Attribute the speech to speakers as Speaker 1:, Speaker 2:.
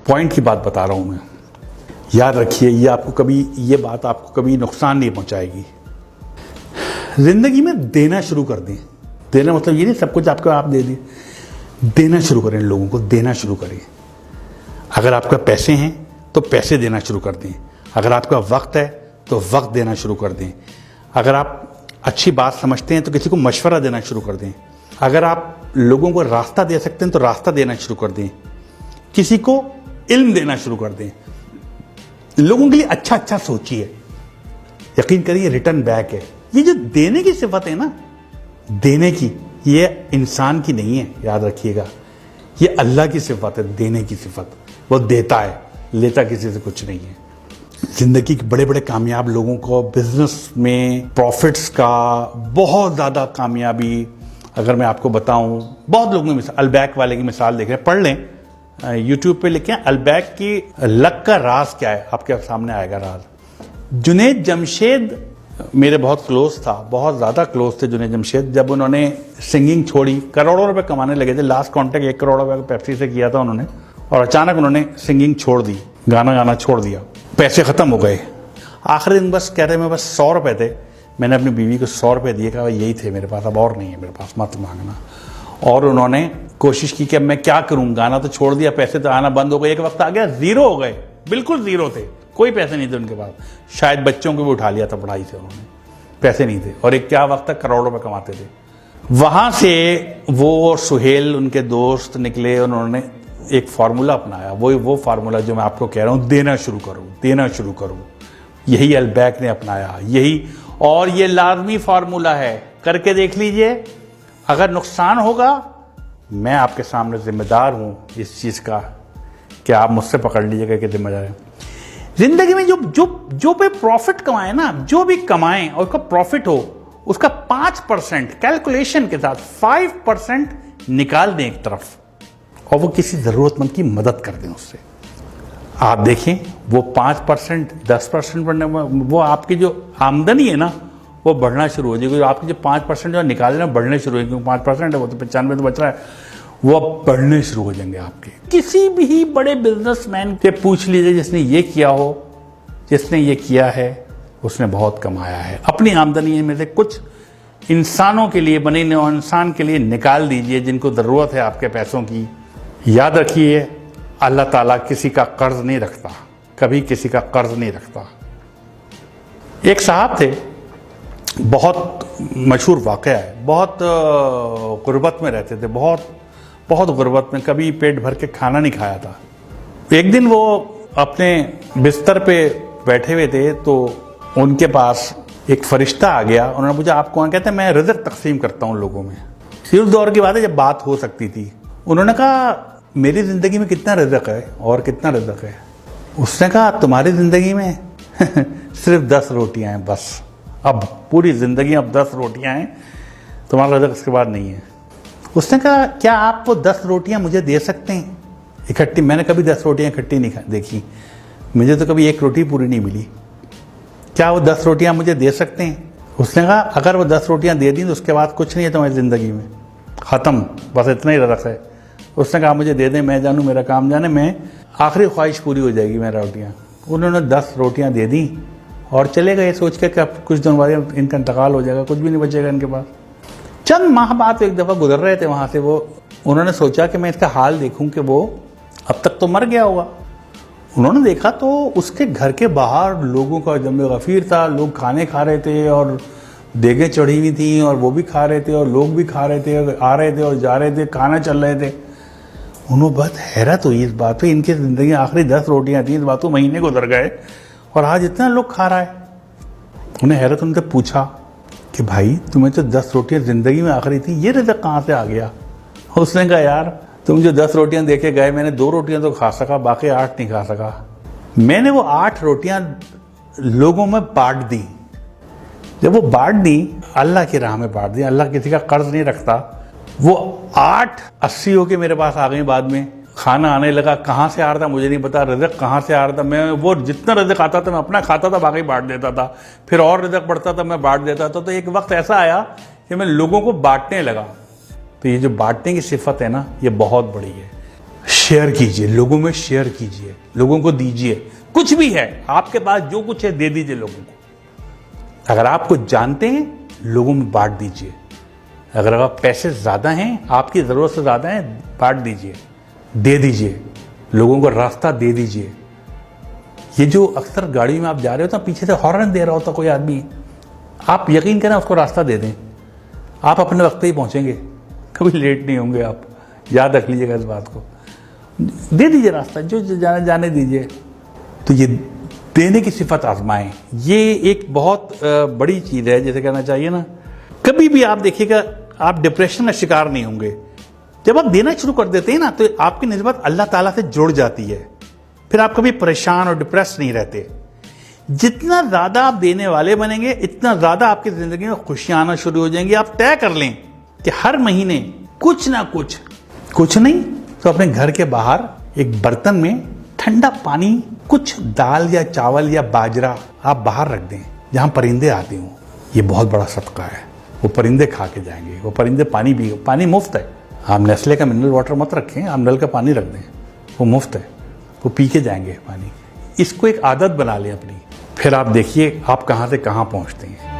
Speaker 1: Point की बात बता रहा हूं मैं, याद रखिए। ये बात आपको कभी नुकसान नहीं पहुंचाएगी। जिंदगी में देना शुरू कर दें। देना मतलब ये नहीं सब कुछ आपको आप दे दें, देना शुरू करें, लोगों को देना शुरू करें। अगर आपका पैसे हैं तो पैसे देना शुरू कर दें। अगर आपका वक्त है तो वक्त देना शुरू कर दें। अगर आप अच्छी बात समझते हैं तो किसी को मशवरा देना शुरू कर दें। अगर आप लोगों को रास्ता दे सकते हैं तो रास्ता देना शुरू कर दें। किसी को इल्म देना शुरू कर दें। लोगों के लिए अच्छा अच्छा सोचिए। यकीन करिए रिटर्न बैक है। ये जो देने की सिफत है ना, देने की, ये इंसान की नहीं है, याद रखिएगा। ये अल्लाह की सिफत है, देने की सिफत। वो देता है, लेता किसी से कुछ नहीं है। जिंदगी के बड़े बड़े कामयाब लोगों को बिजनेस में प्रॉफिट्स का बहुत ज़्यादा कामयाबी, अगर मैं आपको बताऊं, बहुत लोगों की अलबैक वाले की मिसाल देख रहे हैं, पढ़ लें, यूट्यूब पे लिखें अलबैक की लक का राज क्या है, आपके सामने आएगा राज। जुनैद जमशेद मेरे बहुत क्लोज था, बहुत ज़्यादा क्लोज थे जुनैद जमशेद। जब उन्होंने सिंगिंग छोड़ी, करोड़ों रुपए कमाने लगे थे। लास्ट कॉन्ट्रैक्ट 1 करोड़ रुपए पेप्सी से किया था उन्होंने, और अचानक उन्होंने सिंगिंग छोड़ दी, गाना गाना छोड़ दिया। पैसे ख़त्म हो गए। आखिरी दिन बस कह रहे मैं बस 100 रुपये थे, मैंने अपनी बीवी को 100 रुपये दिए, कहा यही थे मेरे पास, अब और नहीं है मेरे पास, मत मांगना। और उन्होंने कोशिश की कि अब मैं क्या करूं, गाना तो छोड़ दिया, पैसे तो आना बंद हो गए। एक वक्त आ गया ज़ीरो हो गए, बिल्कुल ज़ीरो थे, कोई पैसे नहीं थे उनके पास। शायद बच्चों को भी उठा लिया था पढ़ाई से उन्होंने, पैसे नहीं थे। और एक क्या वक्त तक करोड़ों रुपए कमाते थे। वहाँ से वो सुहेल उनके दोस्त निकले, उन्होंने एक फार्मूला अपनाया। वो फार्मूला जो मैं आपको कह रहा हूँ, देना शुरू करूँ, देना शुरू करूँ। यही अलबैक ने अपनाया, यही, और ये लाजमी फार्मूला है, करके देख लीजिए। अगर नुकसान होगा, मैं आपके सामने जिम्मेदार हूं इस चीज़ का कि आप मुझसे पकड़ लीजिएगा कि जिम्मेदार है। जिंदगी में जो पे प्रॉफिट कमाए ना, जो भी कमाएं और उसका प्रॉफिट हो, उसका 5% कैलकुलेशन के साथ 5% निकाल दें एक तरफ, और वो किसी ज़रूरतमंद की मदद कर दें उससे। आप देखें वो 5%, 10% बढ़ने में, वो आपकी जो आमदनी है ना, वो बढ़ना शुरू हो जाएगी। आपके जो 5% जो निकाले ना, बढ़ने शुरू हो, क्योंकि 5% है, वो तो 95 तो बच रहा है, वो अब बढ़ने शुरू हो जाएंगे आपके। किसी भी बड़े बिजनेसमैन से पूछ लीजिए जिसने ये किया हो, जिसने ये किया है, उसने बहुत कमाया है। अपनी आमदनी में से कुछ इंसानों के लिए, बने इंसान के लिए निकाल दीजिए जिनको ज़रूरत है आपके पैसों की। याद रखिए, अल्लाह ताला किसी का कर्ज नहीं रखता, कभी किसी का कर्ज नहीं रखता। एक साहब थे, बहुत मशहूर वाक़या है, बहुत गुर्बत में रहते थे, बहुत गुर्बत में, कभी पेट भर के खाना नहीं खाया था। एक दिन वो अपने बिस्तर पे बैठे हुए थे, तो उनके पास एक फरिश्ता आ गया। उन्होंने पूछा आप कौन? कहते हैं मैं रिज़्क़ तकसीम करता हूँ लोगों में। उस दौर की बात है जब बात हो सकती थी। उन्होंने कहा मेरी ज़िंदगी में कितना रिज़्क़ है और कितना रिज़्क़ है? उसने कहा तुम्हारी ज़िंदगी में सिर्फ 10 रोटियाँ हैं बस। अब पूरी ज़िंदगी अब 10 रोटियाँ हैं, तुम्हारा रिज़्क़ इसके बाद नहीं है। उसने कहा क्या आप वो 10 रोटियाँ मुझे दे सकते हैं इकट्ठी? मैंने कभी 10 रोटियाँ इकट्ठी नहीं देखी, मुझे तो कभी 1 रोटी पूरी नहीं मिली। क्या वो 10 रोटियाँ मुझे दे सकते हैं? उसने कहा अगर वो 10 रोटियाँ दे दी तो उसके बाद कुछ नहीं है तुम्हारी ज़िंदगी में, ख़त्म, बस इतना ही रिज़्क़ है। उसने कहा मुझे दे दें, मैं जानूँ मेरा काम जाने, मैं आखिरी ख्वाहिश पूरी हो जाएगी मेरा रोटियाँ। उन्होंने 10 रोटियाँ दे दी और चले गए सोच के कि अब कुछ दिन बाद इनका इंतकाल हो जाएगा, कुछ भी नहीं बचेगा इनके पास। चंद माह बाद एक दफ़ा गुजर रहे थे वहाँ से वो, उन्होंने सोचा कि मैं इसका हाल देखूँ कि वो अब तक तो मर गया होगा। उन्होंने देखा तो उसके घर के बाहर लोगों का जमे गफ़ीर था, लोग खाने खा रहे थे और देगें चढ़ी हुई थी और वो भी खा रहे थे और लोग भी खा रहे थे, आ रहे थे और जा रहे थे, खाना चल रहे थे। उन्होंने बहुत हैरत हुई इस बात पे, इनकी ज़िंदगी आखिरी 10 रोटियाँ थी, इस बात को महीने गुजर गए और आज इतना लोग खा रहा है। उन्हें हैरत, उनसे पूछा कि भाई तुम्हें तो 10 रोटियाँ ज़िंदगी में आखिरी थी, ये रिज़्क़ कहाँ से आ गया? उसने कहा यार तुम जो 10 रोटियाँ देके गए, मैंने 2 रोटियाँ तो खा सका, बाकी 8 नहीं खा सका। मैंने वो 8 रोटियाँ लोगों में बांट दी। जब वो बांट दी, अल्लाह की राह में बांट दी, अल्लाह किसी का कर्ज नहीं रखता। वो 8 80 होके मेरे पास आ गई। बाद में खाना आने लगा, कहाँ से आ रहा था मुझे नहीं पता, रिज़्क़ कहाँ से आ रहा था। मैं वो जितना रिज़्क़ आता था मैं अपना खाता था, बाकी बांट देता था, फिर और रिज़्क़ बढ़ता था मैं बांट देता था। तो एक वक्त ऐसा आया कि मैं लोगों को बांटने लगा। तो ये जो बांटने की सिफत है ना, ये बहुत बड़ी है। शेयर कीजिए, लोगों में शेयर कीजिए, लोगों को दीजिए। कुछ भी है आपके पास, जो कुछ है दे दीजिए लोगों को। अगर आप कुछ जानते हैं, लोगों में बांट दीजिए। अगर आप पैसे ज़्यादा हैं, आपकी ज़रूरत से ज़्यादा है, बांट दीजिए, दे दीजिए, लोगों को रास्ता दे दीजिए। ये जो अक्सर गाड़ी में आप जा रहे हो तो पीछे से हॉर्न दे रहा होता कोई आदमी, आप यकीन करें उसको रास्ता दे दें, आप अपने वक्त पे ही पहुंचेंगे, कभी लेट नहीं होंगे आप। याद रख लीजिएगा इस बात को। दे दीजिए रास्ता, जो जाने दीजिए। तो ये देने की सिफत आजमाएं, ये एक बहुत बड़ी चीज़ है। जैसे कहना चाहिए ना, कभी भी आप देखिएगा आप डिप्रेशन का शिकार नहीं होंगे। जब आप देना शुरू कर देते हैं ना, तो आपकी निस्बत अल्लाह ताला से जुड़ जाती है। फिर आप कभी परेशान और डिप्रेस नहीं रहते। जितना ज़्यादा आप देने वाले बनेंगे, इतना ज़्यादा आपकी ज़िंदगी में खुशियाँ आना शुरू हो जाएंगी। आप तय कर लें कि हर महीने कुछ ना कुछ नहीं तो अपने घर के बाहर एक बर्तन में ठंडा पानी, कुछ दाल या चावल या बाजरा आप बाहर रख दें, जहाँ परिंदे आते हों। ये बहुत बड़ा सदका है। वो परिंदे खा के जाएंगे, वो परिंदे पानी पी, पानी मुफ्त है। आप नेस्ले का मिनरल वाटर मत रखें, आप नल का पानी रख दें, वो मुफ्त है, वो पी के जाएंगे पानी। इसको एक आदत बना लें अपनी, फिर आप देखिए आप कहाँ से कहाँ पहुँचते हैं।